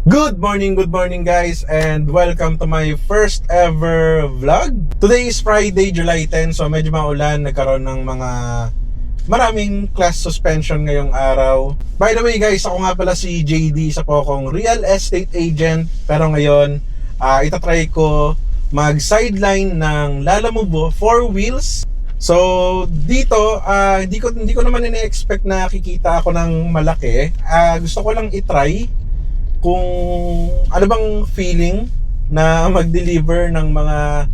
Good morning guys, and welcome to my first ever vlog. Today is Friday, July 10, so medyo maulan, nagkaroon ng maraming class suspension ngayong araw. By the way guys, ako nga pala si JD, isa po akong real estate agent, pero ngayon itatry ko mag-sideline ng Lalamove 4 wheels. So dito, hindi ko naman ina-expect na kikita ako ng malaki. Gusto ko lang itry kung ano bang feeling na mag-deliver ng mga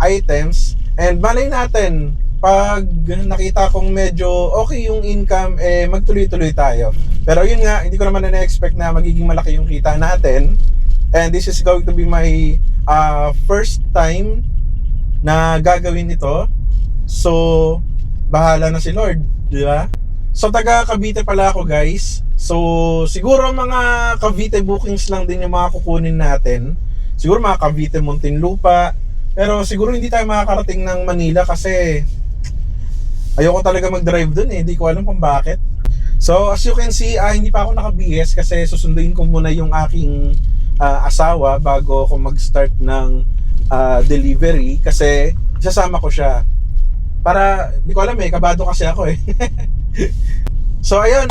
items. And malay natin, pag nakita kong medyo okay yung income, magtuloy-tuloy tayo. Pero yun nga, hindi ko naman na-expect na magiging malaki yung kita natin. And this is going to be my first time na gagawin ito. So, bahala na si Lord, di ba? So, taga Cavite pala ako guys. So, siguro mga Cavite bookings lang din yung mga kukunin natin. Siguro mga Cavite, Muntinlupa. Pero siguro hindi tayo makakarating ng Manila kasi ayoko talaga mag-drive dun eh. Hindi ko alam kung bakit. So, as you can see, hindi pa ako naka-BS kasi susunduin ko muna yung aking asawa bago ako mag-start ng delivery kasi isasama ko siya. Para, hindi ko alam eh, kabado kasi ako eh. So ayun,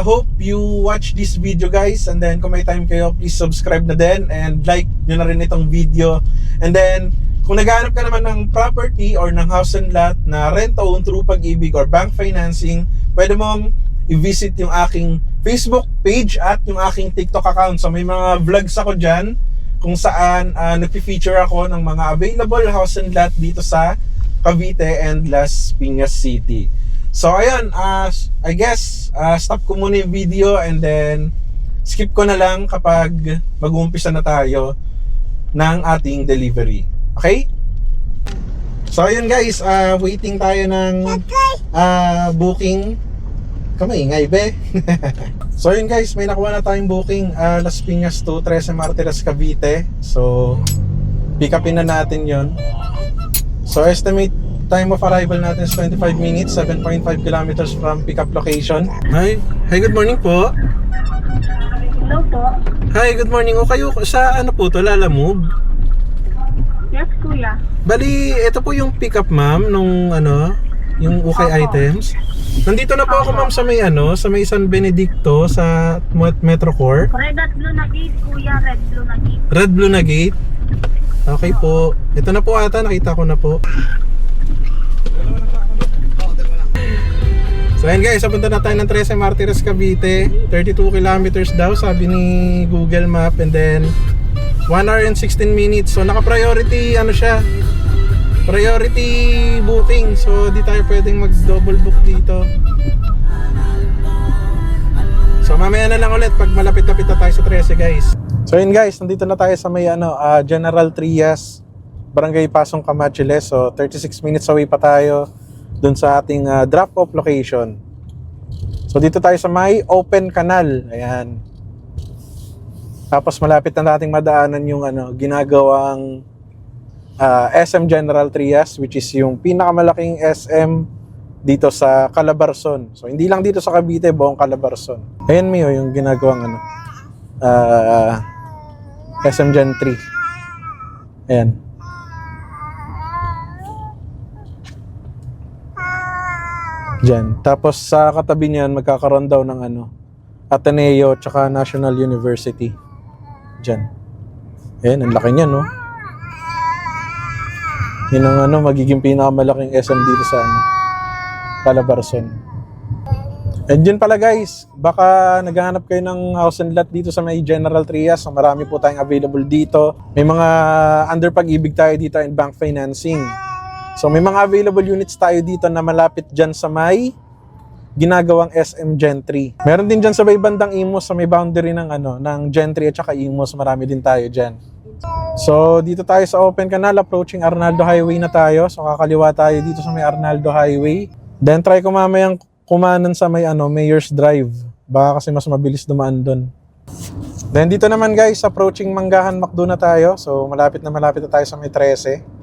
hope you watch this video guys, and then kung may time kayo, please subscribe na din and like nyo na rin itong video. And then kung naghahanap ka naman ng property or ng house and lot na rent-own through Pag-ibig or bank financing, pwede mong i-visit yung aking Facebook page at yung aking TikTok account. So may mga vlogs ako dyan kung saan nagpi-feature ako ng mga available house and lot dito sa Cavite and Las Piñas City. So ayun, I guess stop ko muna yung video and then skip ko na lang kapag mag-uumpisa na tayo ng ating delivery. Okay? So ayun guys, waiting tayo ng booking. Kamaingay be. So ayun guys, may nakuha na tayong booking, Las Piñas to 13 Martires, Cavite. So pick upin na natin yon. So estimate time of arrival natin is 25 minutes, 7.5 kilometers from pickup location. Hi, good morning po. Hello po. Hi, good morning. O kayo sa ano po to, Lalamove? Yes, kuya. Bali, ito po yung pickup ma'am nung yung ukay items. Nandito na po ako ma'am sa may sa may San Benedicto sa Metro Core. Red at blue na gate, kuya. Red blue na gate. Red blue na gate. Okay po. Ito na po ata, nakita ko na po. So ayun guys, papunta na tayo ng 13 Martires, Cavite. 32 kilometers daw sabi ni Google Map, and then 1 hour and 16 minutes. So naka-priority siya, priority booking. So di tayo pwedeng mag-double book dito. So mamaya na lang ulit pag malapit-lapit na tayo sa 13 guys. So yun guys, nandito na tayo sa may General Trias, Barangay Pasong Camachiles. So 36 minutes away pa tayo dun sa ating drop-off location. So dito tayo sa may open canal. Ayan. Tapos malapit na nating madaanan yung ginagawang SM General Trias, which is yung pinakamalaking SM dito sa Calabarzon. So hindi lang dito sa Cavite, buong Calabarzon. Ayan Mio, yung ginagawang SM Gen 3. Ayan. Diyan. Tapos sa katabi niyan magkakaroon daw ng Ateneo tsaka National University. Diyan. Ayan, ang laki niyan, no? Yun ang magiging pinakamalaking SM dito sa Calabarzon. And yun pala guys, baka naghahanap kayo ng house and lot dito sa may General Trias. So marami po tayong available dito. May mga under Pag-ibig tayo dito in bank financing. So may mga available units tayo dito na malapit dyan sa may ginagawang SM Gen 3. Meron din dyan sa may bandang Imus, sa may boundary ng Gen 3 at saka Imus. Marami din tayo dyan. So dito tayo sa open canal, approaching Arnaldo Highway na tayo. So kakaliwa tayo dito sa may Arnaldo Highway. Then try ko mamayang kumanan sa may Mayor's Drive. Baka kasi mas mabilis dumaan doon. Then dito naman guys, approaching Manggahan Macdo na tayo. So malapit na tayo sa may 13.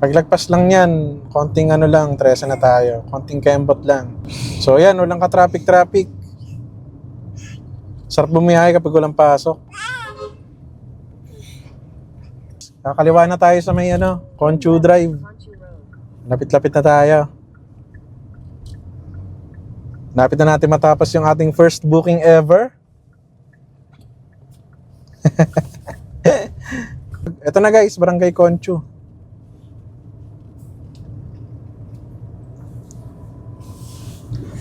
Paglagpas lang yan, konting 13 na tayo. Konting kembot lang. So ayan, walang ka-traffic. Sarap bumiyahe kapag walang pasok. Kakaliwa na tayo sa may Conchu Drive. Lapit-lapit na tayo. Lapit na natin matapos yung ating first booking ever. Ito na guys, Barangay Conchu.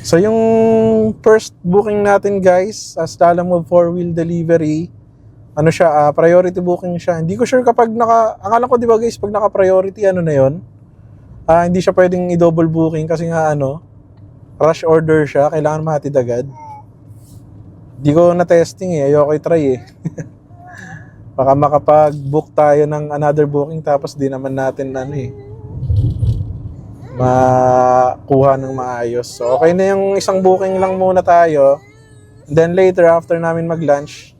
So yung first booking natin guys, as Lalamove 4-wheel delivery, priority booking siya. Hindi ko sure kapag akala ko 'di ba guys, pag naka-priority na 'yon. Hindi siya pwedeng i-double booking kasi nga rush order siya, kailangan mahatid agad. Hindi ko na testing ayoko i-try Baka makapag-book tayo ng another booking tapos di naman natin makuha ng maayos. So okay na yung isang booking lang muna tayo. And then later after namin mag-lunch,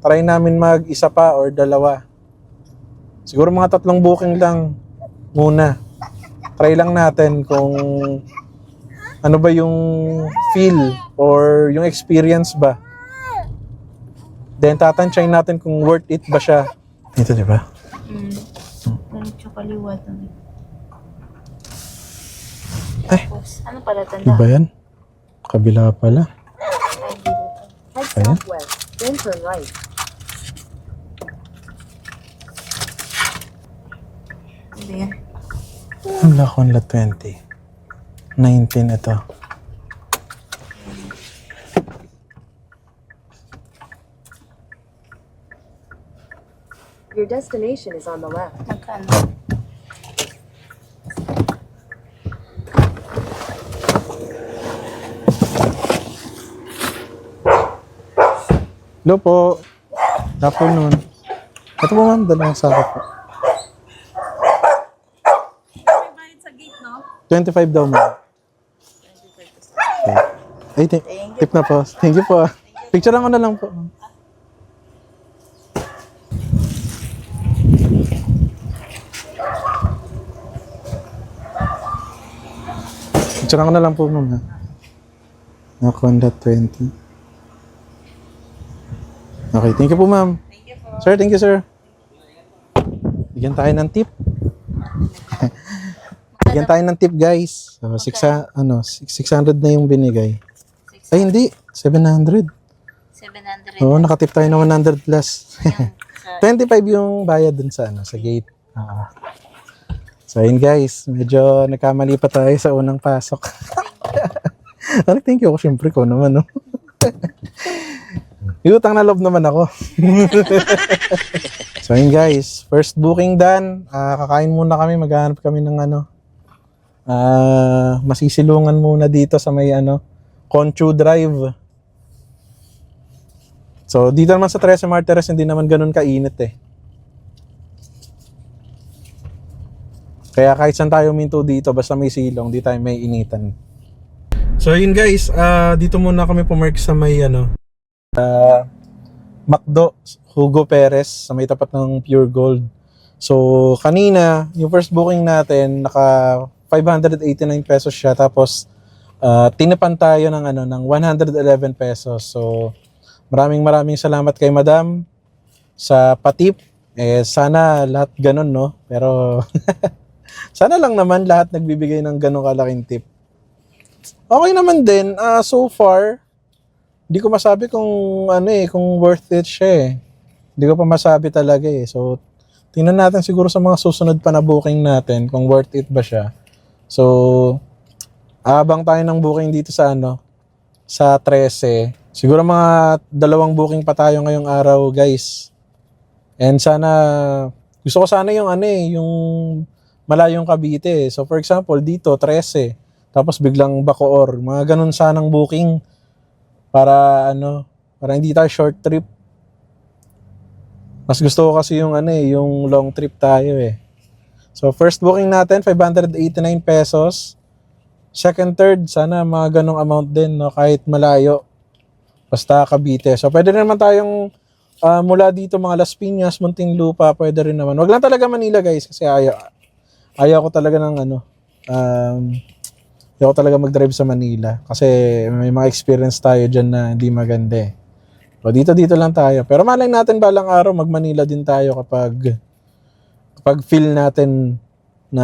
try namin mag-isa pa or dalawa. Siguro mga 3 booking lang muna. Try lang natin kung ano ba yung feel or yung experience ba. Then tatansyahin natin kung worth it ba siya. Ito, di ba? Medyo kaliwat. Ano pala tanda? Iba yan? Kabila pala. Head southwest, then turn right. Ano yan? Wala ko 20. 19 ito. Your destination is on the left. Magkano? Hello po. Good afternoon. Ito po ma'am, dalawang sako po. May bayad sa gate, no? 25 daw ma'am. Okay. Ay, tip na po. Thank you po. Picture lang ko na lang po. Picture ko na lang po ma'am. Nakonda 20. Okay, thank you po ma'am. Thank you po. Sir, thank you sir. Bigyan tayo ng tip. Bigyan tayo ng tip guys. So, 600 na yung binigay. Ay hindi, 700. 700. Oo, nakatip tayo ng 100 plus. 25 yung bayad dun sa sa gate. So yun guys, medyo nagkamali pa tayo sa unang pasok. Thank you ako syempre ko naman, no? Utang na loob naman ako. So yun guys, first booking done. Kakain muna kami, maghanap kami ng masisilungan muna dito sa may Conchu Drive. So dito naman sa Trece Martires hindi naman ganun kainit Kaya kahit saan tayo minto dito, basta may silong, di tayo may initan. So yun guys, dito muna kami pumark sa may McDo, Hugo Perez, sa may tapat ng Pure Gold. So kanina, yung first booking natin, naka 589 pesos siya, tapos tinapan tayo ng ng 111 pesos. So maraming salamat kay Madam sa patip. Sana lahat ganun, no? Pero sana lang naman lahat nagbibigay ng ganun kalaking tip. Okay naman din, so far hindi ko masabi kung kung worth it siya Hindi ko pa masabi talaga So tingnan natin siguro sa mga susunod pa na booking natin kung worth it ba siya. So abang tayo ng booking dito sa sa 13. Siguro mga 2 booking pa tayo ngayong araw, guys. And sana gusto ko sana yung yung malayong Cavite. So for example, dito 13, tapos biglang Bacoor. Mga ganun sanang booking para para hindi tayo short trip. Mas gusto ko kasi yung yung long trip tayo So first booking natin 589 pesos. Second, third, sana mga ganong amount din, no? Kahit malayo. Basta Cavite. So pwede naman tayong mula dito mga Las Piñas, Muntinlupa, pwede rin naman. Wag lang talaga Manila, guys, kasi ayaw ko talaga ng ayaw ko talaga mag-drive sa Manila kasi may mga experience tayo dyan na hindi maganda So dito lang tayo. Pero malay natin balang araw mag-Manila din tayo kapag pag feel natin na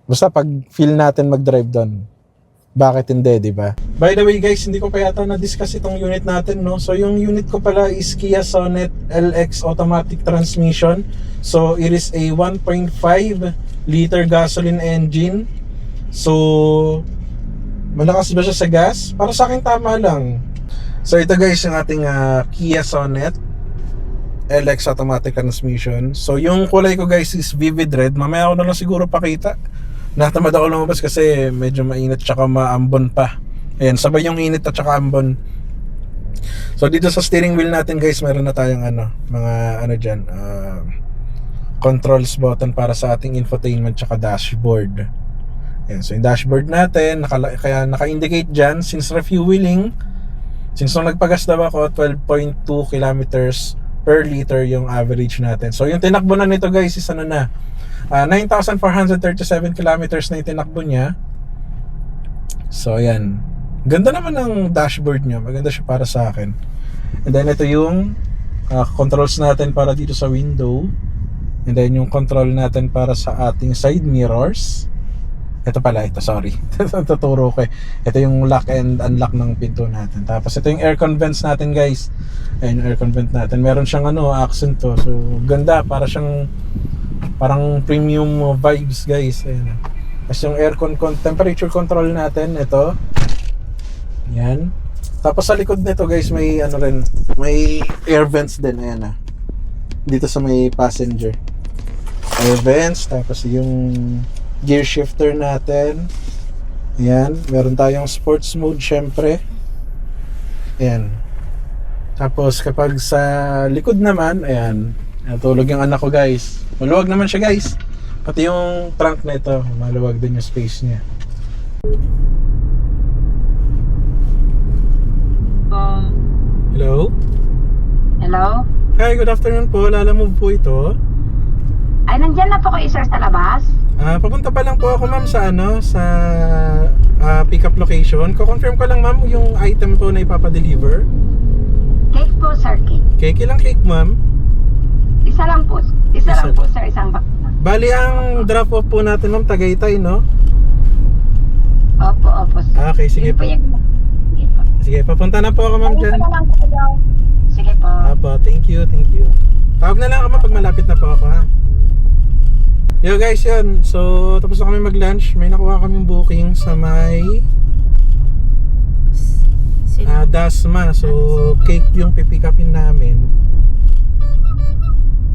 basta pag feel natin mag-drive doon, bakit hindi, di ba? By the way guys, hindi ko pa yata na-discuss itong unit natin, no? So yung unit ko pala is Kia Sonet LX automatic transmission. So it is a 1.5 liter gasoline engine. So malakas ba siya sa gas? Para sa akin tama lang. So ito guys yung ating Kia Sonet LX automatic transmission. So yung kulay ko guys is vivid red. Mamaya ako na lang siguro pakita. Natamad ako lumabas kasi medyo mainit tsaka maambon pa. Ayan, sabay yung init at tsaka ambon. So dito sa steering wheel natin guys, meron na tayong mga dyan, controls button para sa ating infotainment tsaka dashboard. Ayan, so yung dashboard natin, kaya naka-indicate dyan, since refueling, since nung nagpagas daw ako, 12.2 kilometers per liter yung average natin. So yung tinakbo na nito guys is 9,437 kilometers na yung tinakbo niya. So ayan, ganda naman ng dashboard niya, maganda siya para sa akin. And then ito yung controls natin para dito sa window. And then yung control natin para sa ating side mirrors. Ito pala, sorry. Tuturo ko eh. Ito yung lock and unlock ng pinto natin. Tapos ito yung aircon vents natin guys. Ayan yung aircon vent natin. Meron siyang accent to. So ganda, parang premium vibes guys. Ayan. Tapos yung aircon temperature control natin, ito. Ayan. Tapos sa likod nito guys, may may air vents din. Ayan dito sa may passenger. Air vents. Tapos yung gear shifter natin. Ayan, meron tayong sports mode syempre. Ayan. Tapos kapag sa likod naman, ayan, natulog yung anak ko guys. Maluwag naman siya guys. Pati yung trunk na ito, maluwag din yung space niya. Hello? Hello? Hi, good afternoon po. Lala Move po ito. Ay, nandyan na po kayo, sir, sa labas? Papunta pa lang po ako ma'am sa pick-up location. Ko-confirm ko lang ma'am yung item po na ipapadeliver. Cake po, sir, cake. Cake, ilang cake ma'am? Isa lang po. Isa lang po, sir, isang box. Bali ang drop off po natin ma'am, Tagaytay, no? Opo, sir. Okay, sige Yun po. Sige po. Sige, papunta na po ako ma'am dyan. Ayun po lang po kayo. Sige po. Apo, thank you. Tawag na lang ako ma'am pag malapit na po ako ha. Yo guys, yun. So, tapos na kami mag-lunch. May nakuha kaming booking sa may Dasma. So, cake yung pipick upin namin.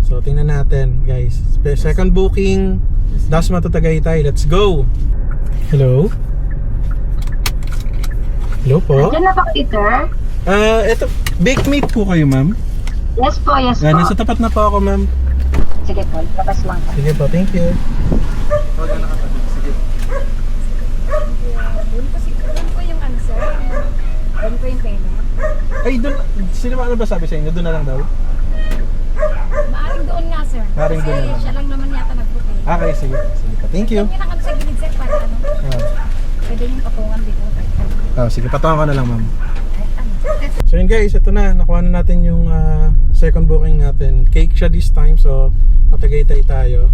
So, tingnan natin guys. Second booking, Dasma to Tagaytay. Let's go! Hello? Hello po? Nandyan na po kayo, sir? Ito, baked meat po kayo ma'am? Yes po. Nasa tapat na po ako ma'am. Sige po, labas lang po. Sige po, thank you. Sige. Doon po yung sir. Doon po yung payment. Ay, doon. Sino ba sabi sa inyo? Doon na lang daw? Maaring doon nga, sir. Maaring doon na lang. Siya lang naman yata nag-book eh. Okay, sige. Sige po. Thank you. Doon yung sa gilid, sir, para pwede yung patungan dito. Sige, patungan ko na lang, ma'am. So yun guys, ito na. Nakuha na natin yung second booking natin. Cake siya this time, so Patagaytay tayo.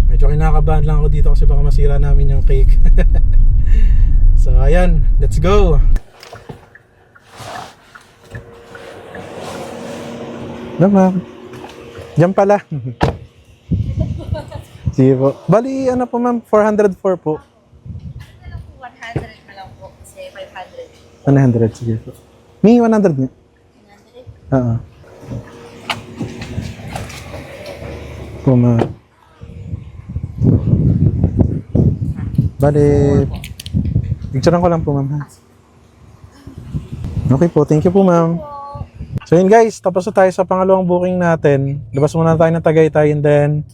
Medyo kinakabahan lang ako dito kasi baka masira namin yung cake. So ayan, let's go! No, ma'am. Diyan pala. Sige po. Bali, ano po ma'am? 404 po. 100 na lang po. Kasi 500. 100, sige po. May 100 niya. 100? Oo. Puma. Bali, picturean ko lang po ma'am. Okay po, thank you po ma'am. So yun guys, tapos na tayo sa pangalawang booking natin. Labas muna tayo ng Tagaytay and then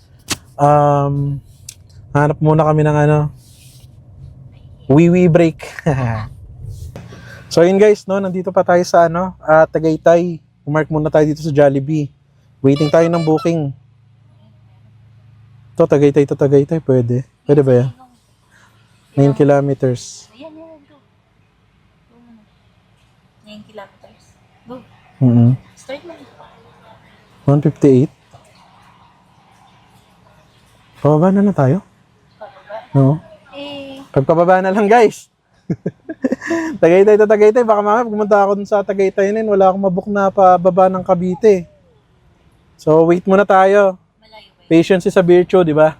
hanap muna kami ng wee break. So yun guys, no, nandito pa tayo sa Tagaytay. Umark muna tayo dito sa Jollibee. Waiting tayo ng booking. To Tagaytay, pwede. Pwede ba yan? 9 kilometers. Ayan, go. Go muna. 9 kilometers. Go. Mm-hmm. Start mo. 158. Pababa na tayo? No? Pagpababa na lang, guys. Tagaytay to Tagaytay. Baka mamaya pumunta ako dun sa Tagaytay na yun. Wala akong mabook na pababa ng Cavite. So, wait muna tayo. Patience is a virtue, di ba?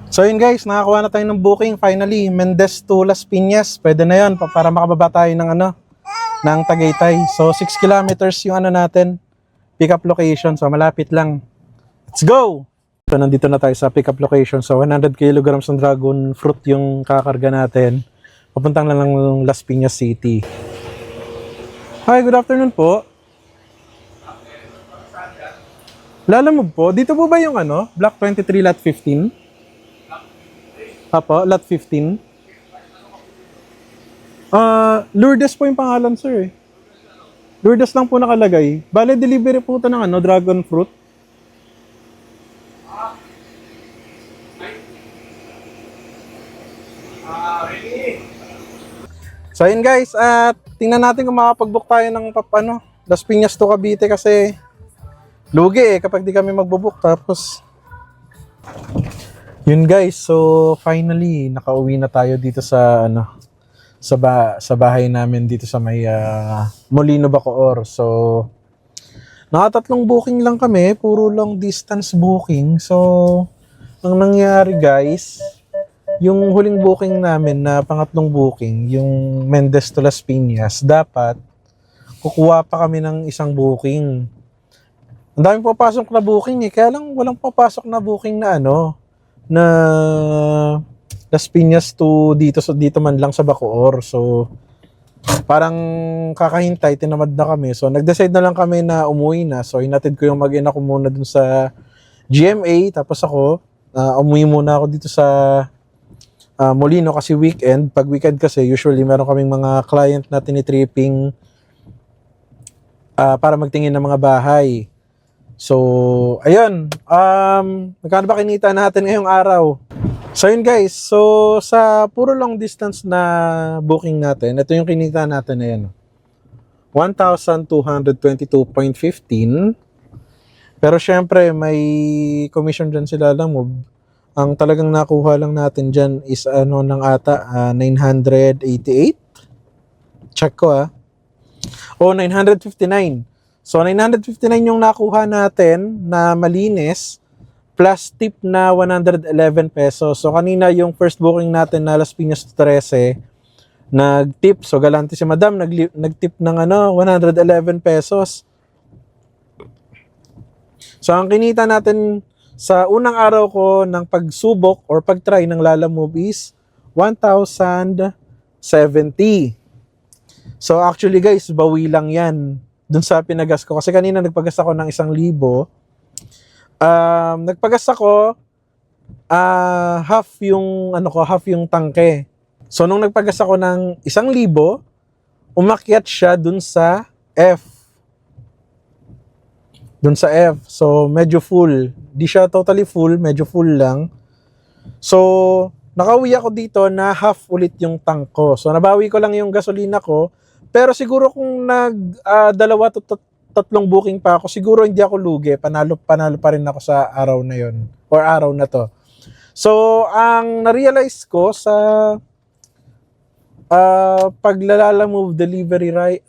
So, yun guys. Nakakuha na tayo ng booking. Finally, Mendez to Las Piñas. Pwede na yun para makababa tayo ng ng Tagaytay. So, 6 kilometers yung natin. Pick up location. So, malapit lang. Let's go! So, nandito na tayo sa pick-up location. So, 100 kilograms ng dragon fruit yung kakarga natin. Papuntang lang ng Las Piñas City. Hi, good afternoon po. Lalamove po. Dito po ba yung Block 23, Lot 15? Apo, Lot 15. Lourdes po yung pangalan, sir. Lourdes lang po nakalagay. Bale, delivery po ito ng dragon fruit. So ayun guys, at tingnan natin kung makapag-book tayo ng Las Piñas to Cavite kasi lugi kapag di kami magbo-book. Tapos yun guys, so finally nakauwi na tayo dito sa sa bahay namin dito sa may Molino, Bacoor. So nakatatlong booking lang kami, puro long distance booking. So ang nangyari guys, yung huling booking namin na pangatlong booking, yung Mendez to Las Piñas, dapat kukuha pa kami ng isang booking. Ang daming papasok na booking kaya lang walang papasok na booking na na Las Piñas to dito man lang sa Bacoor. So parang kakahintay, tinamad na kami. So nag-decide na lang kami na umuwi na. So hinatid ko yung mag-ina ko muna dun sa GMA, tapos ako umuwi muna ako dito sa Molino kasi weekend. Pag weekend kasi usually meron kaming mga client na tinitripping para magtingin ng mga bahay. So ayun, magkano ba kinita natin ngayong araw? So yun guys, so sa puro long distance na booking natin, ito yung kinita natin na yan, 1,222.15. Pero syempre may commission dyan sila lang mo. Ang talagang nakuha lang natin dyan is 988. Check ko O 959. So 959 yung nakuha natin na malinis plus tip na 111 pesos. So kanina yung first booking natin na Las Piñas to 13, nag-tip. So galante si Madam, nag-tip ng 111 pesos. So ang kinita natin sa unang araw ko ng pagsubok or pag-try ng Lalamove is 1,070. So actually guys, bawi lang yan dun sa pinagas ko. Kasi kanina nagpagas ako ng 1,000. Nagpagas ako half yung tangke. So nung nagpagas ako ng 1,000, umakyat siya dun sa F. So medyo full. Di siya totally full, medyo full lang. So nakauwi ako dito na half ulit yung tank ko. So nabawi ko lang yung gasolina ko. Pero siguro kung dalawa to tatlong booking pa ako, siguro hindi ako lugi. Panalo pa rin ako sa araw na yon or araw na to. So ang na-realize ko sa paglalamove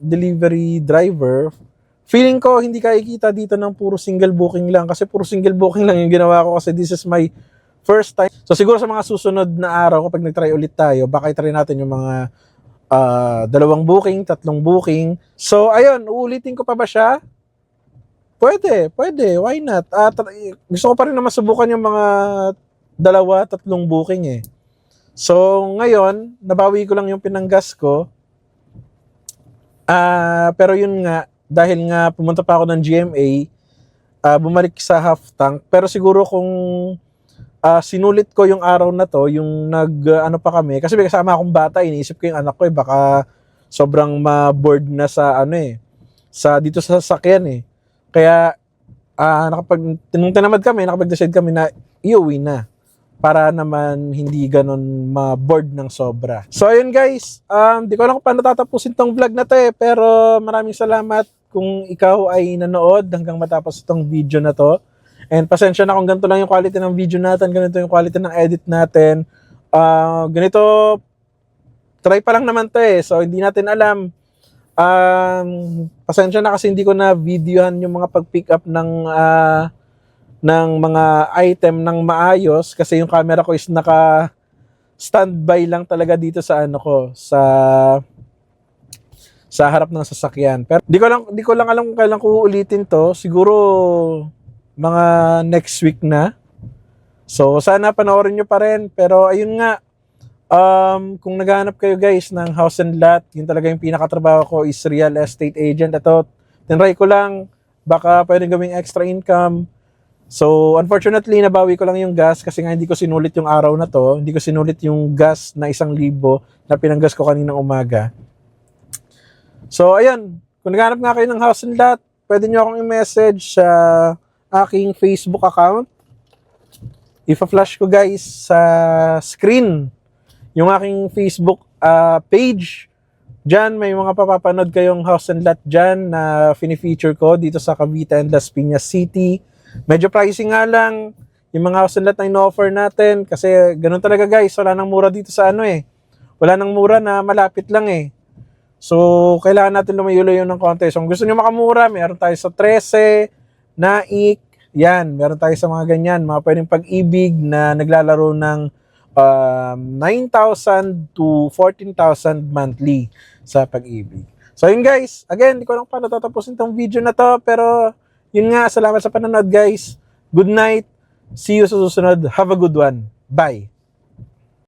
delivery driver, feeling ko hindi kikita dito ng puro single booking lang kasi puro single booking lang yung ginawa ko kasi this is my first time. So siguro sa mga susunod na araw kapag nag-try ulit tayo, baka i-try natin yung mga 2 booking, 3 booking. So ayun, uulitin ko pa ba siya? Pwede, why not? Gusto ko pa rin naman subukan yung mga 2-3 booking So ngayon, nabawi ko lang yung pinanggas ko. Pero yun nga, dahil nga pumunta pa ako ng GMA, bumalik sa half tank. Pero siguro kung sinulit ko yung araw na to, yung pa kami, kasi may kasama akong bata, iniisip ko yung anak ko baka sobrang ma-board na sa sa dito sa sasakyan Kaya nung tinamad kami, nakapag-decide kami na iuwi na para naman hindi ganon ma-board ng sobra. So ayun guys, di ko alam kung paano tatapusin tong vlog na to pero maraming salamat kung ikaw ay nanood hanggang matapos itong video na to. And pasensya na kung ganito lang yung quality ng video natin, ganito yung quality ng edit natin. Ganito, try pa lang naman to eh. So, hindi natin alam. Pasensya na kasi hindi ko na videohan yung mga pag-pick up ng mga item ng maayos kasi yung camera ko is naka standby lang talaga dito sa ano ko, sa harap ng sasakyan. Pero di ko lang alam kung kailan ko uulitin to. Siguro mga next week na. So sana panoorin nyo pa rin. Pero ayun nga, kung naghahanap kayo guys ng house and lot, yun talaga yung pinakatrabaho ko is real estate agent. Ito, tinry ko lang, baka pwedeng gawing extra income. So, unfortunately, nabawi ko lang yung gas kasi nga hindi ko sinulit yung araw na to. Hindi ko sinulit yung gas na 1,000 na pinanggas ko kaninang umaga. So, ayun. Kung naghanap nga kayo ng house and lot, pwede nyo akong i-message sa aking Facebook account. Ipa-flash ko guys sa screen yung aking Facebook page. Diyan, may mga papapanood kayong house and lot dyan na fini-feature ko dito sa Cavite and Las Piñas City. Medyo pricey nga lang yung mga house and lot na ino-offer natin kasi ganun talaga guys, wala nang mura dito sa ano eh. Wala nang mura na malapit lang eh. So, kailangan natin lumayo-layo ng konti. So, kung gusto nyo makamura, meron tayo sa 13, Naik, yan, meron tayo sa mga ganyan, mga pwedeng pag-ibig na naglalaro ng 9,000 to 14,000 monthly sa pag-ibig. So, yun guys, again, di ko lang paano tatapusin itong video na to, pero yun nga, salamat sa panonood guys. Good night. See you sa susunod. Have a good one. Bye.